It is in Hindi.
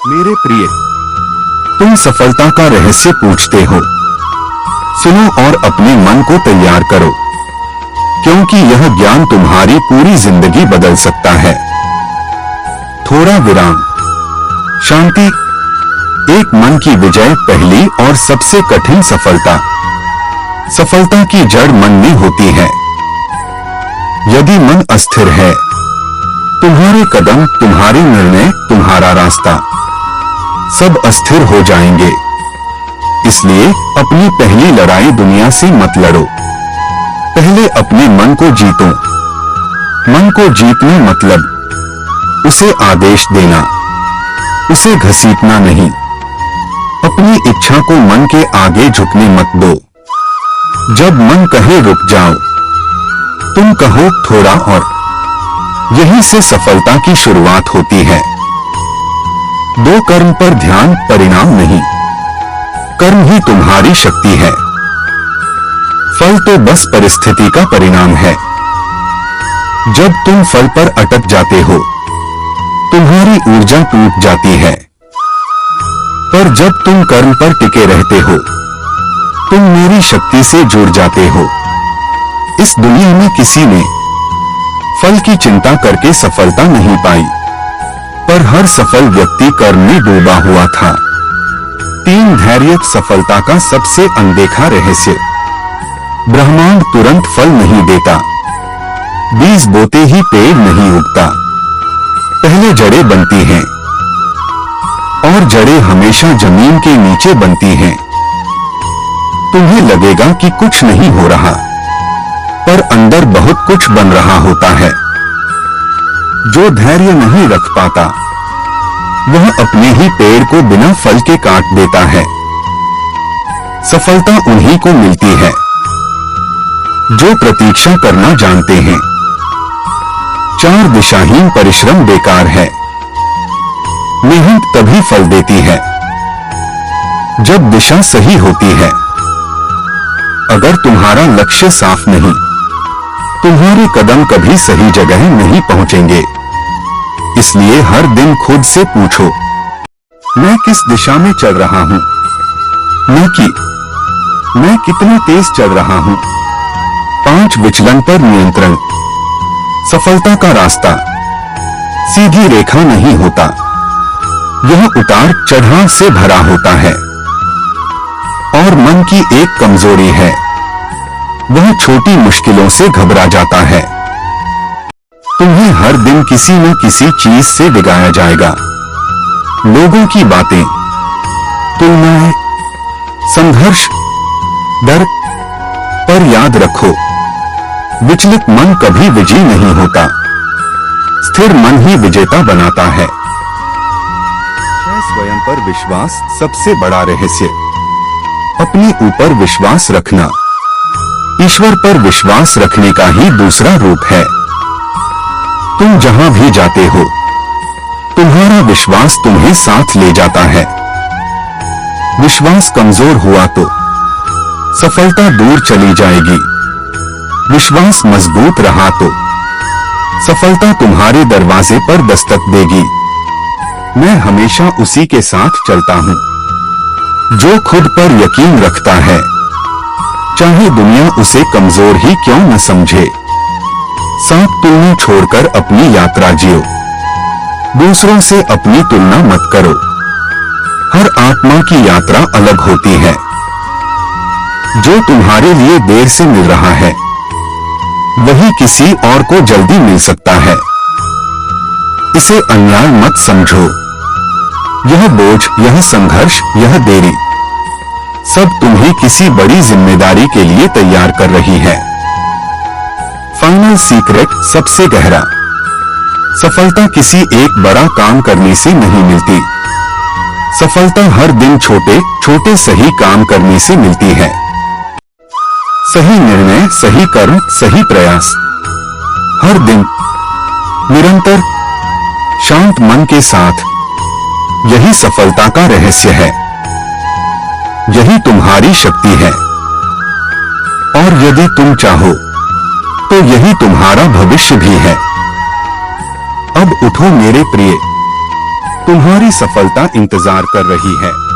मेरे प्रिय, तुम सफलता का रहस्य पूछते हो। सुनो और अपने मन को तैयार करो, क्योंकि यह ज्ञान तुम्हारी पूरी जिंदगी बदल सकता है। थोड़ा विराम, शांति। एक मन की विजय पहली और सबसे कठिन सफलता। सफलता की जड़ मन में होती है। यदि मन अस्थिर है, तुम्हारे कदम, तुम्हारे निर्णय, तुम्हारा रास्ता सब अस्थिर हो जाएंगे। इसलिए अपनी पहली लड़ाई दुनिया से मत लड़ो। पहले अपने मन को जीतो। मन को जीतना मतलब उसे आदेश देना, उसे घसीटना नहीं। अपनी इच्छा को मन के आगे झुकने मत दो। जब मन कहे रुक जाओ, तुम कहो थोड़ा और। यहीं से सफलता की शुरुआत होती है। दो कर्म पर ध्यान, परिणाम नहीं। कर्म ही तुम्हारी शक्ति है। फल तो बस परिस्थिति का परिणाम है। जब तुम फल पर अटक जाते हो, तुम्हारी ऊर्जा टूट जाती है। पर जब तुम कर्म पर टिके रहते हो, तुम मेरी शक्ति से जुड़ जाते हो। इस दुनिया में किसी ने फल की चिंता करके सफलता नहीं पाई, पर हर सफल व्यक्ति कर्म में डूबा हुआ था। 3 धैर्य सफलता का सबसे अनदेखा रहस्य। ब्रह्मांड तुरंत फल नहीं देता। बीज बोते ही पेड़ नहीं उगता। पहले जड़ें बनती हैं, और जड़ें हमेशा जमीन के नीचे बनती हैं। तुम्हें लगेगा कि कुछ नहीं हो रहा, पर अंदर बहुत कुछ बन रहा होता है। जो धैर्य नहीं रख पाता, वह अपने ही पेड़ को बिना फल के काट देता है। सफलता उन्हीं को मिलती है जो प्रतीक्षा करना जानते हैं। 4 दिशाहीन परिश्रम बेकार है। मेहनत तभी फल देती है जब दिशा सही होती है। अगर तुम्हारा लक्ष्य साफ नहीं, तुम्हारे कदम कभी सही जगह नहीं पहुंचेंगे। इसलिए हर दिन खुद से पूछो, मैं किस दिशा में चल रहा हूं, न कि मैं कितना तेज चल रहा हूं। 5 विचलन पर नियंत्रण। सफलता का रास्ता सीधी रेखा नहीं होता, यह उतार चढ़ाव से भरा होता है। और मन की एक कमजोरी है, वह छोटी मुश्किलों से घबरा जाता है। तुम्हें हर दिन किसी न किसी चीज से डिगाया जाएगा। लोगों की बातें, तुलनाएं, संघर्ष, डर। पर याद रखो, विचलित मन कभी विजयी नहीं होता। स्थिर मन ही विजेता बनाता है। स्वयं पर विश्वास सबसे बड़ा रहस्य। अपने ऊपर विश्वास रखना ईश्वर पर विश्वास रखने का ही दूसरा रूप है। तुम जहां भी जाते हो, तुम्हारा विश्वास तुम्हें साथ ले जाता है। विश्वास कमजोर हुआ तो सफलता दूर चली जाएगी। विश्वास मजबूत रहा तो सफलता तुम्हारे दरवाजे पर दस्तक देगी। मैं हमेशा उसी के साथ चलता हूं जो खुद पर यकीन रखता है, चाहे दुनिया उसे कमजोर ही क्यों न समझे। सांप तुलना छोड़कर अपनी यात्रा जियो। दूसरों से अपनी तुलना मत करो। हर आत्मा की यात्रा अलग होती है। जो तुम्हारे लिए देर से मिल रहा है, वही किसी और को जल्दी मिल सकता है। इसे अन्याय मत समझो। यह बोझ, यह संघर्ष, यह देरी सब तुम्हें किसी बड़ी जिम्मेदारी के लिए तैयार कर रही है। फाइनल सीक्रेट सबसे गहरा। सफलता किसी एक बड़ा काम करने से नहीं मिलती। सफलता हर दिन छोटे छोटे सही काम करने से मिलती है। सही निर्णय, सही कर्म, सही प्रयास। हर दिन निरंतर शांत मन के साथ। यही सफलता का रहस्य है। यही तुम्हारी शक्ति है। और यदि तुम चाहो तो यही तुम्हारा भविष्य भी है। अब उठो मेरे प्रिय, तुम्हारी सफलता इंतजार कर रही है।